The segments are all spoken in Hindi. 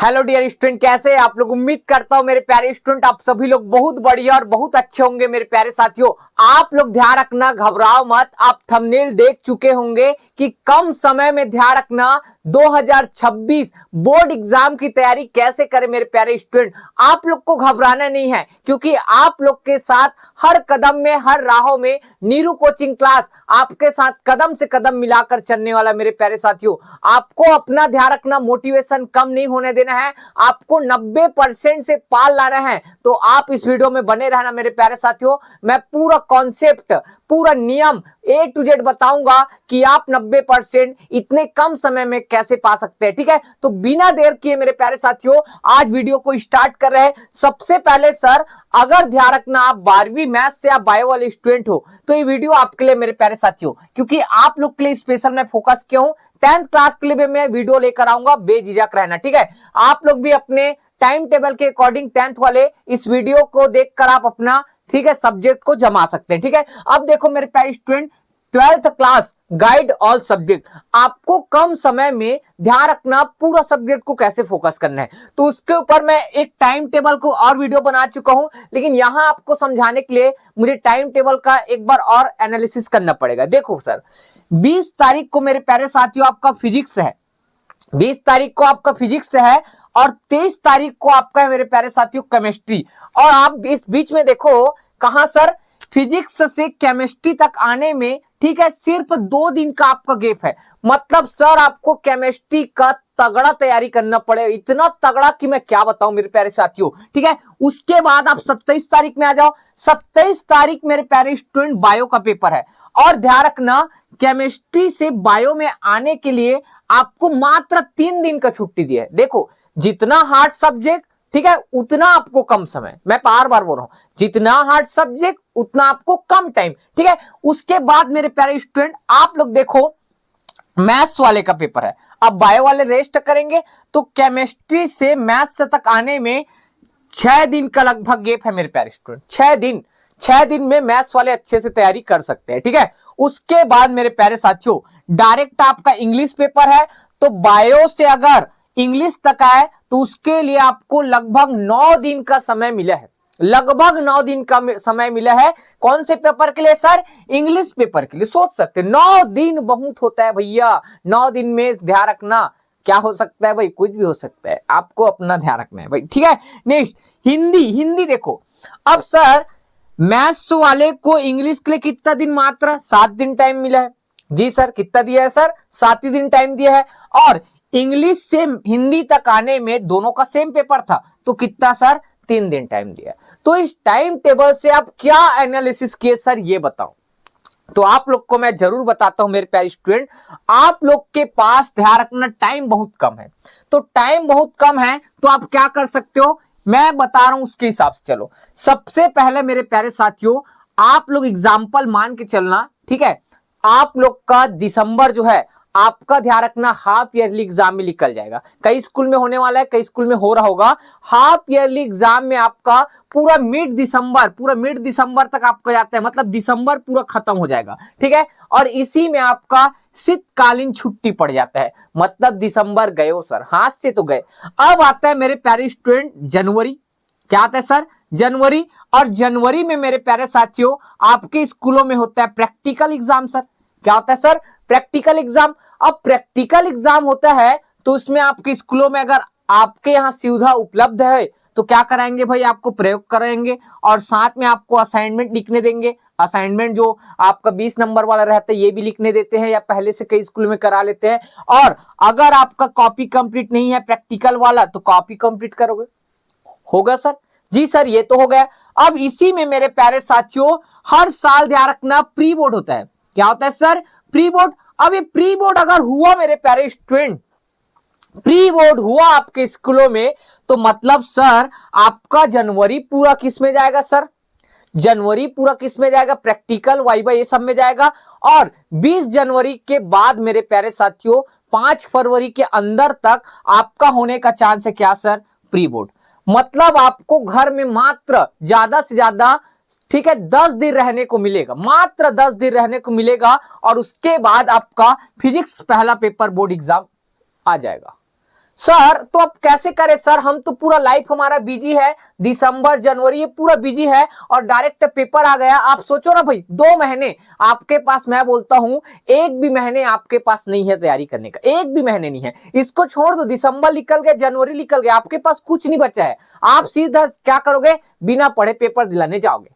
हेलो डियर स्टूडेंट, कैसे हैं आप लोग। उम्मीद करता हूं मेरे प्यारे स्टूडेंट आप सभी लोग बहुत बढ़िया और बहुत अच्छे होंगे। मेरे प्यारे साथियों, आप लोग ध्यान रखना, घबराओ मत। आप थंबनेल देख चुके होंगे कि कम समय में ध्यान रखना 2026 बोर्ड एग्जाम की तैयारी कैसे करें। मेरे प्यारे स्टूडेंट, आप लोग को घबराना नहीं है, क्योंकि आप लोग के साथ हर कदम में, हर राहों में नीरू कोचिंग क्लास आपके साथ कदम से कदम मिलाकर चलने वाला। मेरे प्यारे साथियों, आपको अपना ध्यान रखना, मोटिवेशन कम नहीं होने देना है, आपको 90% से पार लाना है। तो आप इस वीडियो में बने रहना मेरे प्यारे साथियों। मैं पूरा कॉन्सेप्ट, पूरा नियम A to Z बताऊंगा कि आप 90% इतने कम समय में कैसे पा सकते हैं। ठीक है, तो बिना देर किए मेरे प्यारे साथियों आज वीडियो को स्टार्ट कर रहे हैं। सबसे पहले सर, अगर ध्यान रखना आप 12वीं मैथ्स से या बायो वाले स्टूडेंट हो तो ये वीडियो आपके लिए मेरे प्यारे साथियों, क्योंकि आप लोग के लिए स्पेशल मैं फोकस किया हूं। 10th क्लास के लिए भी मैं वीडियो लेकर आऊंगा, बेझिझक रहना। ठीक है, आप लोग भी अपने टाइम टेबल के अकॉर्डिंग 10th वाले इस वीडियो को देखकर आप अपना, ठीक है, सब्जेक्ट को जमा सकते हैं। ठीक है, अब देखो मेरे प्यारे student, 12th class guide all subject, आपको कम समय में ध्यान रखना पूरा सब्जेक्ट को कैसे फोकस करना है। तो उसके ऊपर मैं एक टाइम टेबल को और वीडियो बना चुका हूं, लेकिन यहां आपको समझाने के लिए मुझे टाइम टेबल का एक बार और एनालिसिस करना पड़ेगा। देखो सर, 20 तारीख को मेरे प्यारे साथियों आपका फिजिक्स है, 20 तारीख को आपका फिजिक्स है, और 23 तारीख को आपका है मेरे प्यारे साथियों केमिस्ट्री। और आप इस बीच में देखो कहां सर, फिजिक्स से केमिस्ट्री तक आने में, ठीक है, सिर्फ 2 दिन का आपका गैप है। मतलब सर आपको केमिस्ट्री का तगड़ा तैयारी करना पड़ेगा, इतना तगड़ा कि मैं क्या बताऊं मेरे प्यारे साथियों। ठीक है, उसके बाद आप 27 तारीख में आ जाओ। 27 तारीख मेरे प्यारे स्टूडेंट बायो का पेपर है, और ध्यान रखना केमिस्ट्री से बायो में आने के लिए आपको मात्र 3 दिन का छुट्टी दी है। देखो, जितना हार्ड सब्जेक्ट, ठीक है, उतना आपको कम समय, मैं बार बार बोल रहा हूं, जितना हार्ड सब्जेक्ट उतना आपको कम टाइम। ठीक है, उसके बाद मेरे प्यारे स्टूडेंट आप लोग देखो, मैथ्स वाले का पेपर है। अब बायो वाले रेस्ट करेंगे, तो केमिस्ट्री से मैथ्स तक आने में 6 दिन का लगभग गैप है मेरे प्यारे स्टूडेंट। 6 दिन में मैथ्स वाले अच्छे से तैयारी कर सकते हैं। ठीक है, उसके बाद मेरे प्यारे साथियों डायरेक्ट आपका इंग्लिश पेपर है। तो बायो से अगर इंग्लिश तक आए तो उसके लिए आपको लगभग 9 दिन का समय मिला है, लगभग 9 दिन का समय मिला है। कौन से पेपर के लिए सर? इंग्लिश पेपर के लिए। सोच सकते 9 दिन बहुत होता है भैया। 9 दिन में ध्यान रखना क्या हो सकता है भाई, कुछ भी हो सकता है, आपको अपना ध्यान रखना है भाई। ठीक है, नेक्स्ट हिंदी देखो। अब सर मैथ्स वाले को इंग्लिश के लिए कितना दिन? मात्र 7 दिन टाइम मिला है। जी सर, कितना दिया है सर? 7 ही दिन टाइम दिया है। और इंग्लिश से हिंदी तक आने में दोनों का सेम पेपर था, तो कितना सर? 3 दिन टाइम दिया। तो इस टाइम टेबल से आप क्या एनालिसिस किए सर, ये बताओ। तो आप लोग को मैं जरूर बताता हूं मेरे प्यारे स्टूडेंट, आप लोग के पास ध्यान रखना टाइम बहुत कम है। तो टाइम बहुत कम है तो आप क्या कर सकते हो, मैं बता रहा हूं उसके हिसाब से चलो। सबसे पहले मेरे प्यारे साथियों, आप लोग एग्जाम्पल मान के चलना। ठीक है, आप लोग का दिसंबर जो है, आपका ध्यान रखना हाफ ईयरली एग्जाम में निकल जाएगा। कई स्कूल में होने वाला है, कई स्कूल में हो रहा होगा। हाफ ईयरली एग्जाम में आपका पूरा मिड दिसंबर तक आपका जाता है, मतलब दिसंबर पूरा खत्म हो जाएगा। ठीक है, और इसी में आपका शीतकालीन छुट्टी पड़ जाता है, मतलब दिसंबर गए हो सर, हाथ से तो गए। अब आता है मेरे प्यारे स्टूडेंट जनवरी। क्या आता है सर? जनवरी। और जनवरी में मेरे प्यारे साथियों आपके स्कूलों में होता है प्रैक्टिकल एग्जाम। सर क्या होता है सर? Practical exam. अब प्रैक्टिकल एग्जाम होता है तो उसमें आपके स्कूलों में अगर आपके यहाँ सुविधा उपलब्ध है तो क्या कराएंगे भाई, आपको प्रयोग कराएंगे, और साथ में आपको असाइनमेंट लिखने देंगे। असाइनमेंट जो आपका 20 नंबर वाला रहता है ये भी लिखने देते हैं, या पहले से कई स्कूल में करा लेते हैं। और अगर आपका कॉपी कंप्लीट नहीं है प्रैक्टिकल वाला तो कॉपी कंप्लीट करोगे, होगा सर? जी सर, ये तो हो गया। अब इसी में मेरे प्यारे साथियों हर साल ध्यान रखना प्री बोर्ड होता है। क्या होता है सर? Pre board. अब ये प्री बोर्ड अगर हुआ मेरे प्यारे स्टूडेंट, प्री बोर्ड हुआ आपके स्कूलों में, तो मतलब सर आपका जनवरी पूरा किस में जाएगा सर? जनवरी पूरा किस में जाएगा? प्रैक्टिकल, वाइवा, ये सब में जाएगा। और 20 जनवरी के बाद मेरे प्यारे साथियों 5 फरवरी के अंदर तक आपका होने का चांस है क्या सर? Pre board. मतलब आपको घर में मात्र ज्यादा से ज्यादा, ठीक है, 10 दिन रहने को मिलेगा, मात्र 10 दिन रहने को मिलेगा। और उसके बाद आपका फिजिक्स पहला पेपर बोर्ड एग्जाम आ जाएगा। सर तो अब कैसे करें सर, हम तो पूरा लाइफ हमारा बिजी है, दिसंबर जनवरी ये पूरा बिजी है और डायरेक्ट पेपर आ गया। आप सोचो ना भाई 2 महीने आपके पास, मैं बोलता हूं 1 भी महीने आपके पास नहीं है तैयारी करने का, 1 भी महीने नहीं है। इसको छोड़ दो, दिसंबर निकल गया, जनवरी निकल गया, आपके पास कुछ नहीं बचा है। आप सीधा क्या करोगे, बिना पढ़े पेपर दिलाने जाओगे,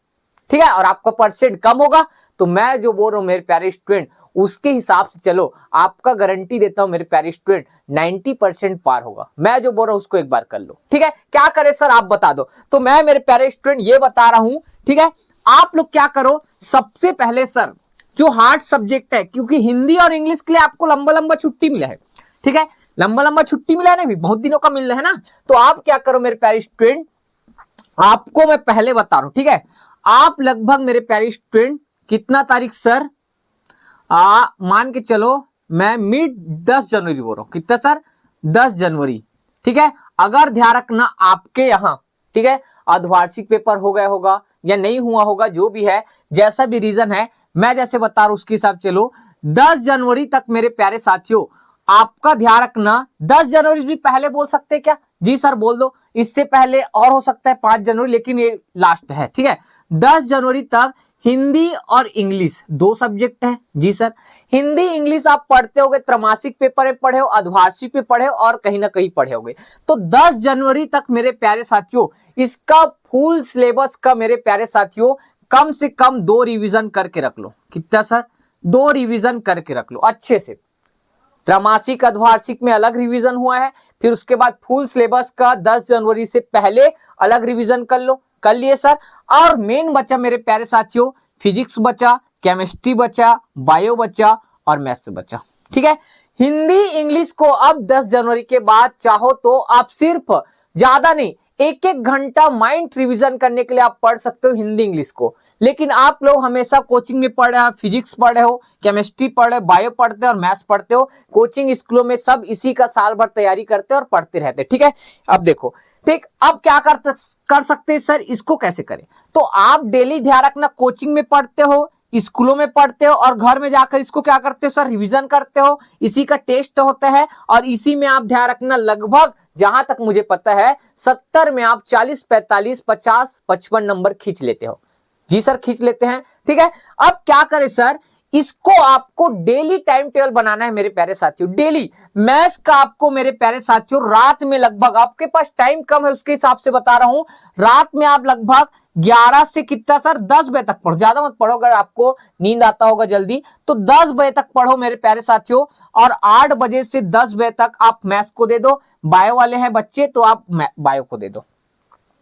ठीक है, और आपका परसेंट कम होगा। तो मैं जो बोल रहा हूं मेरे प्यारे स्टूडेंट, उसके हिसाब से चलो, आपका गारंटी देता हूं मेरे प्यारे स्टूडेंट 90% पार होगा। मैं जो बोल रहा हूं उसको एक बार कर लो, ठीक है। क्या करें सर आप बता दो। तो मैं मेरे प्यारे स्टूडेंट ये बता रहा हूं, ठीक है। आप लोग क्या करो, सबसे पहले सर जो हार्ड सब्जेक्ट है, क्योंकि हिंदी और इंग्लिश के लिए आपको लंबा लंबा छुट्टी मिला है, ठीक है, लंबा लंबा छुट्टी मिला है ना, भी बहुत दिनों का मिल रहा है ना। तो आप क्या करो मेरे प्यारे स्टूडेंट, आपको मैं पहले बता रहा हूं, ठीक है। आप लगभग मेरे प्यारे स्टूडेंट कितना तारीख सर, मान के चलो मैं मिड 10 जनवरी बोल रहा हूं, कितना सर 10 जनवरी, ठीक है। अगर ध्यान रखना आपके यहां, ठीक है, अर्धवार्षिक पेपर हो गया होगा या नहीं हुआ होगा, जो भी है, जैसा भी रीजन है, मैं जैसे बता रहा हूं उसके हिसाब से चलो 10 जनवरी तक मेरे प्यारे साथियों आपका ध्यान रखना। 10 जनवरी भी पहले बोल सकते हैं क्या, जी सर बोल दो, इससे पहले और हो सकता है 5 जनवरी, लेकिन ये लास्ट है, ठीक है। 10 जनवरी तक हिंदी और इंग्लिश 2 सब्जेक्ट है, जी सर। हिंदी इंग्लिश आप पढ़ते होगे, त्रैमासिक पेपर में पढ़े हो, अर्धवार्षिक पे पढ़े हो और कहीं ना कहीं पढ़े होगे। तो 10 जनवरी तक मेरे प्यारे साथियों इसका फुल सिलेबस का मेरे प्यारे साथियों कम से कम 2 रिवीजन करके रख लो। कितना सर, 2 रिवीजन करके रख लो अच्छे से। त्रैमासिक अर्धवार्षिक में अलग रिवीजन हुआ है, फिर उसके बाद फुल सिलेबस का 10 जनवरी से पहले अलग रिवीजन कर लो, कर लिए सर। और मेन बचा मेरे प्यारे साथियों फिजिक्स बचा, केमिस्ट्री बचा, बायो बचा और मैथ्स बचा, ठीक है। हिंदी इंग्लिश को अब 10 जनवरी के बाद चाहो तो आप सिर्फ, ज्यादा नहीं, 1-1 घंटा माइंड रिवीजन करने के लिए आप पढ़ सकते हो हिंदी इंग्लिश को। लेकिन आप लोग हमेशा कोचिंग में पढ़ रहे हो, फिजिक्स पढ़ रहे हो, केमिस्ट्री पढ़ रहे हो, बायो पढ़ते हो और मैथ्स पढ़ते हो, कोचिंग स्कूलों में सब इसी का साल भर तैयारी करते हो और पढ़ते रहते, ठीक है। अब देखो, ठीक, अब क्या कर सकते हैं सर, इसको कैसे करें। तो आप डेली ध्यान रखना, कोचिंग में पढ़ते हो, स्कूलों में पढ़ते हो और घर में जाकर इसको क्या करते हो सर, रिवीजन करते हो, इसी का टेस्ट होता है और इसी में आप ध्यान रखना लगभग, जहां तक मुझे पता है 70 में आप 40, 45, 50, 55 नंबर खींच लेते हो, जी सर खींच लेते हैं, ठीक है। अब क्या करें सर, इसको आपको डेली टाइम टेबल बनाना है मेरे प्यारे साथियों। डेली मैथ्स का आपको मेरे प्यारे साथियों रात में लगभग, आपके पास टाइम कम है उसके हिसाब से बता रहा हूं, रात में आप लगभग 11 से कितना सर 10 बजे तक पढ़ो, ज्यादा मत पढ़ो, अगर आपको नींद आता होगा जल्दी तो 10 बजे तक पढ़ो मेरे प्यारे साथियों। और 8 बजे से 10 बजे तक आप मैथ्स को दे दो, बायो वाले हैं बच्चे तो आप बायो को दे दो,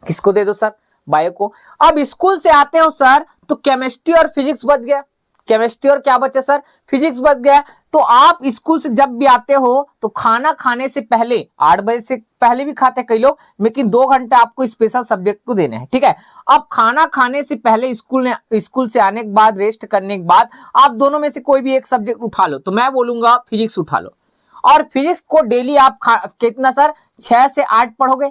किसको दे दो सर, बायो को। अब स्कूल से आते हो सर तो केमिस्ट्री और फिजिक्स बच गया, केमिस्ट्री और क्या बचा सर, फिजिक्स बच गया। तो आप स्कूल से जब भी आते हो तो खाना खाने से पहले, 8 बजे से पहले भी खाते हैं कई लोग, लेकिन 2 घंटे आपको स्पेशल सब्जेक्ट को देने हैं, ठीक है। अब खाना खाने से पहले स्कूल से आने के बाद, रेस्ट करने के बाद आप दोनों में से कोई भी एक सब्जेक्ट उठा लो। तो मैं बोलूंगा फिजिक्स उठा लो और फिजिक्स को डेली आप कितना सर 6 से 8 पढ़ोगे,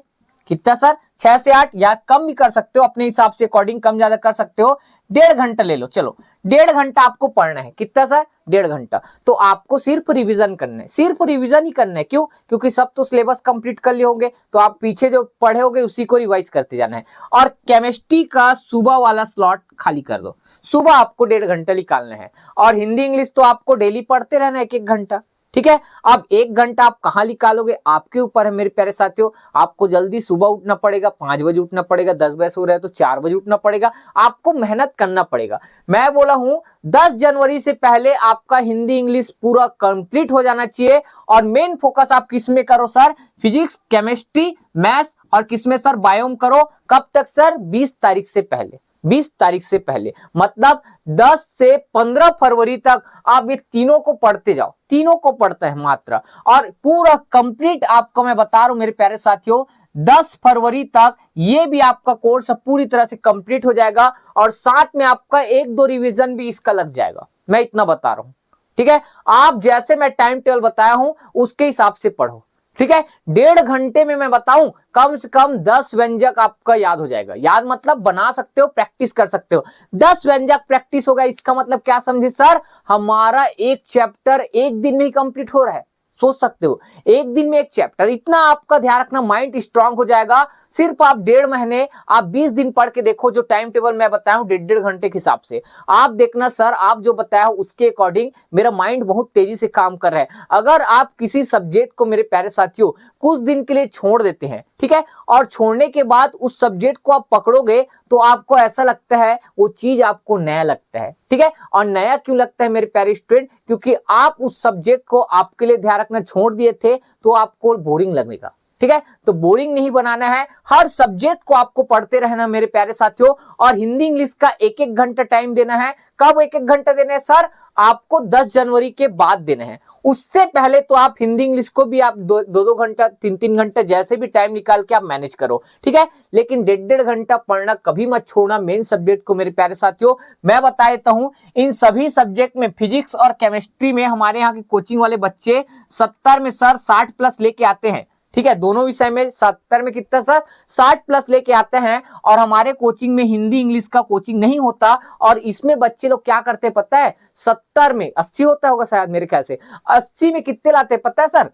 कितना सर 6 से 8 या कम भी कर सकते हो, अपने हिसाब से अकॉर्डिंग कम ज्यादा कर सकते हो। 1.5 घंटा ले लो, चलो 1.5 घंटा आपको पढ़ना है, कितना सर 1.5 घंटा। तो आपको सिर्फ रिवीजन करना है, सिर्फ रिवीजन ही करना है, क्यों, क्योंकि सब तो सिलेबस कंप्लीट कर लिए होंगे, तो आप पीछे जो पढ़े होंगे उसी को रिवाइज करते जाना है। और केमिस्ट्री का सुबह वाला स्लॉट खाली कर दो, सुबह आपको 1.5 घंटा निकालना है। और हिंदी इंग्लिश तो आपको डेली पढ़ते रहना है 1-1 घंटा, ठीक है। अब 1 घंटा आप कहां निकालोगे, आपके ऊपर है मेरे प्यारे साथियों। आपको जल्दी सुबह उठना पड़ेगा, 5 बजे उठना पड़ेगा, 10 बजे सो रहे तो 4 बजे उठना पड़ेगा, आपको मेहनत करना पड़ेगा। मैं बोला हूं 10 जनवरी से पहले आपका हिंदी इंग्लिश पूरा कंप्लीट हो जाना चाहिए। और मेन फोकस आप किस में करो सर, फिजिक्स, केमिस्ट्री, मैथ्स और किसमें सर, बायो करो। कब तक सर, 20 तारीख से पहले, 20 तारीख से पहले, मतलब 10 से 15 फरवरी तक आप ये तीनों को पढ़ते जाओ, तीनों को पढ़ते हैं मात्र। और पूरा कंप्लीट आपको मैं बता रहा हूं मेरे प्यारे साथियों 10 फरवरी तक ये भी आपका कोर्स पूरी तरह से कंप्लीट हो जाएगा और साथ में आपका 1-2 रिवीजन भी इसका लग जाएगा, मैं इतना बता रहा हूं, ठीक है। आप जैसे मैं टाइम टेबल बताया हूं उसके हिसाब से पढ़ो, ठीक है। 1.5 घंटे में मैं बताऊं कम से कम 10 व्यंजक आपका याद हो जाएगा। याद मतलब बना सकते हो, प्रैक्टिस कर सकते हो। 10 व्यंजक प्रैक्टिस होगा, इसका मतलब क्या समझे सर, हमारा एक चैप्टर 1 दिन में ही कंप्लीट हो रहा है। सोच सकते हो, एक दिन में एक चैप्टर, इतना आपका ध्यान रखना, माइंड स्ट्रांग हो जाएगा। सिर्फ आप 1.5 महीने, आप 20 दिन पढ़ के देखो, जो टाइम टेबल मैं बताया हूं 1.5 घंटे के हिसाब से, आप देखना सर, आप जो बताया उसके अकॉर्डिंग मेरा माइंड बहुत तेजी से काम कर रहा है। अगर आप किसी सब्जेक्ट को मेरे प्यारे साथियों कुछ दिन के लिए छोड़ देते हैं, ठीक है, और छोड़ने के बाद उस सब्जेक्ट को आप पकड़ोगे तो आपको ऐसा लगता है वो चीज आपको नया लगता है, ठीक है। और नया क्यों लगता है मेरे प्यारे स्टूडेंट? क्योंकि आप उस सब्जेक्ट को, आपके लिए ध्यान रखना, छोड़ दिए थे तो आपको बोरिंग लगेगा, ठीक है। तो बोरिंग नहीं बनाना है, हर सब्जेक्ट को आपको पढ़ते रहना मेरे प्यारे साथियों। और हिंदी इंग्लिश का 1-1 घंटा टाइम देना है। कब 1-1 घंटा देना है सर? आपको 10 जनवरी के बाद देना है। उससे पहले तो आप हिंदी इंग्लिश को भी आप 2-2 घंटा, 3-3 घंटा, जैसे भी टाइम निकाल के आप मैनेज करो, ठीक है। लेकिन 1.5 घंटा पढ़ना कभी मत छोड़ना मेन सब्जेक्ट को मेरे प्यारे साथियों। मैं बता देता हूं, इन सभी सब्जेक्ट में, फिजिक्स और केमिस्ट्री में हमारे यहाँ के कोचिंग वाले बच्चे 70 में सर 60 प्लस लेके आते हैं, ठीक है। दोनों विषय में 70 में कितना सर? 60 प्लस लेके आते हैं। और हमारे कोचिंग में हिंदी इंग्लिश का कोचिंग नहीं होता, और इसमें बच्चे लोग क्या करते हैं पता है? 70 में 80 होता होगा शायद, मेरे ख्याल से 80 में कितने लाते हैं पता है सर?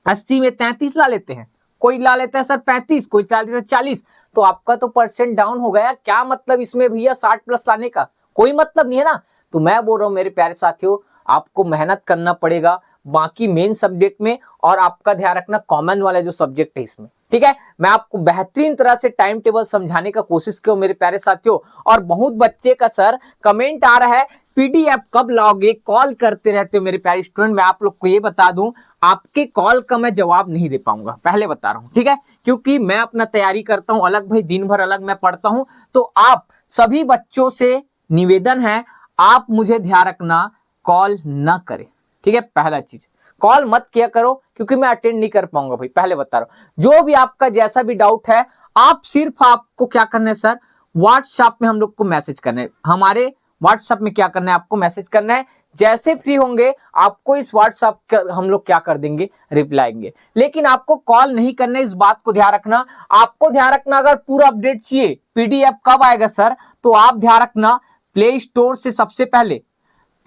80 में 33 ला लेते हैं, कोई ला लेता है सर 35, कोई ला लेता है 40। तो आपका तो परसेंट डाउन हो गया। क्या मतलब इसमें भैया 60 प्लस लाने का? कोई मतलब नहीं है ना। तो मैं बोल रहा हूं मेरे प्यारे साथियों, आपको मेहनत करना पड़ेगा बाकी मेन सब्जेक्ट में, और आपका ध्यान रखना कॉमन वाला जो सब्जेक्ट है इसमें, ठीक है। मैं आपको बेहतरीन तरह से टाइम टेबल समझाने का कोशिश किया मेरे प्यारे साथियों। और बहुत बच्चे का सर कमेंट आ रहा है, पीडीएफ कब लाओगे, कॉल करते रहते हो मेरे प्यारे स्टूडेंट। मैं आप लोग को ये बता दूं, आपके कॉल का मैं जवाब नहीं दे पाऊंगा, पहले बता रहा हूं, ठीक है। क्योंकि मैं अपना तैयारी करता हूं अलग भाई, दिन भर अलग मैं पढ़ता हूं। तो आप सभी बच्चों से निवेदन है, आप मुझे ध्यान रखना कॉल न करें, ठीक है। पहला चीज, कॉल मत किया करो, क्योंकि मैं अटेंड नहीं कर पाऊंगा भाई, पहले बता रहा हूं। जो भी आपका जैसा भी डाउट है, आप सिर्फ आपको क्या करना है सर? व्हाट्सएप में हम लोग को मैसेज करना है। हमारे व्हाट्सएप में क्या करना है? आपको मैसेज करना है। जैसे फ्री होंगे आपको इस व्हाट्सएप हम लोग क्या कर देंगे? रिप्लाई देंगे। लेकिन आपको कॉल नहीं करना है, इस बात को ध्यान रखना। आपको ध्यान रखना, अगर पूरा अपडेट चाहिए, पीडीएफ कब आएगा सर? तो आप ध्यान रखना, प्ले स्टोर से सबसे पहले,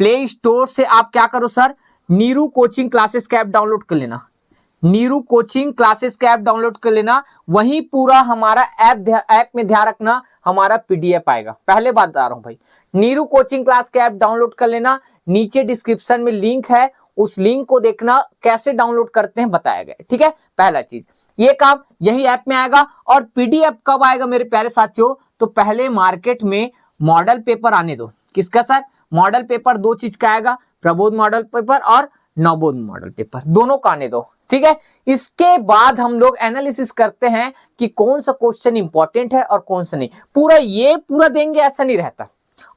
प्ले स्टोर से आप क्या करो सर? नीरू कोचिंग क्लासेस का ऐप डाउनलोड कर लेना। नीरू कोचिंग क्लासेस का ऐप डाउनलोड कर लेना। वहीं पूरा हमारा ऐप में ध्यान रखना हमारा पीडीएफ आएगा। पहले बात बता रहा हूं भाई, नीरू कोचिंग क्लास का ऐप डाउनलोड कर लेना। नीचे डिस्क्रिप्शन में लिंक है, उस लिंक को देखना, कैसे डाउनलोड करते हैं बताया गया, ठीक है। पहला चीज ये काम यही ऐप में आएगा। और पीडीएफ कब आएगा मेरे प्यारे साथियों? तो पहले मार्केट में मॉडल पेपर आने दो। किसका सर? मॉडल पेपर 2 चीज का आएगा, प्रबोध मॉडल पेपर और नवबोध मॉडल पेपर, दोनों का आने दो, ठीक है। इसके बाद हम लोग एनालिसिस करते हैं कि कौन सा क्वेश्चन इंपॉर्टेंट है और कौन सा नहीं। पूरा देंगे ऐसा नहीं रहता,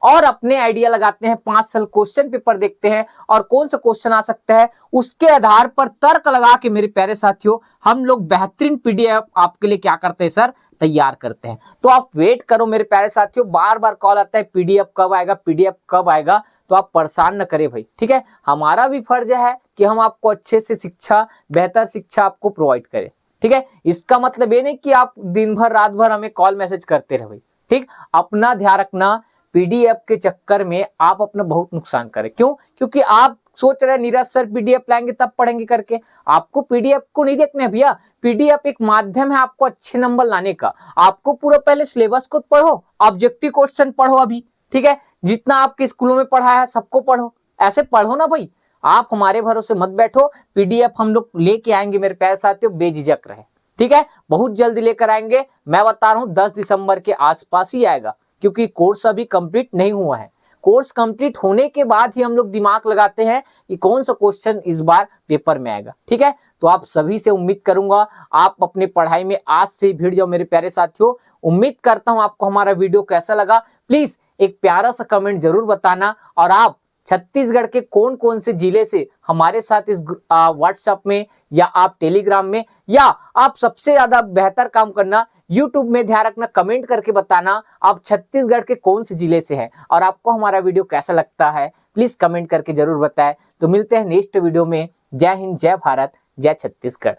और अपने आइडिया लगाते हैं, 5 साल क्वेश्चन पेपर देखते हैं और कौन सा क्वेश्चन आ सकता है, उसके आधार पर तर्क लगा के मेरे प्यारे साथियों हम लोग बेहतरीन पीडीएफ आपके लिए क्या करते हैं सर? तैयार करते हैं। तो आप वेट करो मेरे प्यारे साथियों। बार बार कॉल आता है पीडीएफ कब आएगा, पीडीएफ कब आएगा, तो आप परेशान न करें भाई, ठीक है। हमारा भी फर्ज है कि हम आपको अच्छे से शिक्षा, बेहतर शिक्षा आपको प्रोवाइड करें, ठीक है। इसका मतलब ये नहीं कि आप दिन भर रात भर हमें कॉल मैसेज करते रहे भाई, ठीक। अपना ध्यान रखना, पीडीएफ के चक्कर में आप अपना बहुत नुकसान करें। क्यों? क्योंकि आप सोच रहे हैं नीरज सर पीडीएफ लाएंगे तब पढ़ेंगे करके। आपको पीडीएफ को नहीं देखना है भैया। पीडीएफ एक माध्यम है आपको अच्छे नंबर लाने का। आपको पूरा पहले सिलेबस को पढ़ो, ऑब्जेक्टिव क्वेश्चन पढ़ो अभी, ठीक है। जितना आपके स्कूलों में पढ़ाया है सबको पढ़ो, ऐसे पढ़ो ना भाई। आप हमारे भरोसे मत बैठो, पीडीएफ हम लोग लेके आएंगे मेरे प्यारे साथियों, बेझिझक रहे, ठीक है। बहुत जल्दी लेकर आएंगे, मैं बता रहा हूँ 10 दिसंबर के आसपास ही आएगा, क्योंकि कोर्स अभी कंप्लीट नहीं हुआ है। कोर्स कंप्लीट होने के बाद ही हम लोग दिमाग लगाते हैं कि कौन सा क्वेश्चन इस बार पेपर में आएगा, ठीक है। तो आप सभी से उम्मीद करूंगा आप अपनी पढ़ाई में आज से भिड़ जाओ मेरे प्यारे साथियों। उम्मीद करता हूं आपको हमारा वीडियो कैसा लगा। प्लीज एक प्यारा सा कमेंट जरूर बताना, और आप छत्तीसगढ़ के कौन कौन से जिले से हमारे साथ इस व्हाट्सएप में, या आप टेलीग्राम में, या आप सबसे ज्यादा बेहतर काम करना यूट्यूब में, ध्यान रखना कमेंट करके बताना आप छत्तीसगढ़ के कौन से जिले से हैं और आपको हमारा वीडियो कैसा लगता है। प्लीज कमेंट करके जरूर बताएं। तो मिलते हैं नेक्स्ट वीडियो में। जय हिंद, जय भारत, जय छत्तीसगढ़।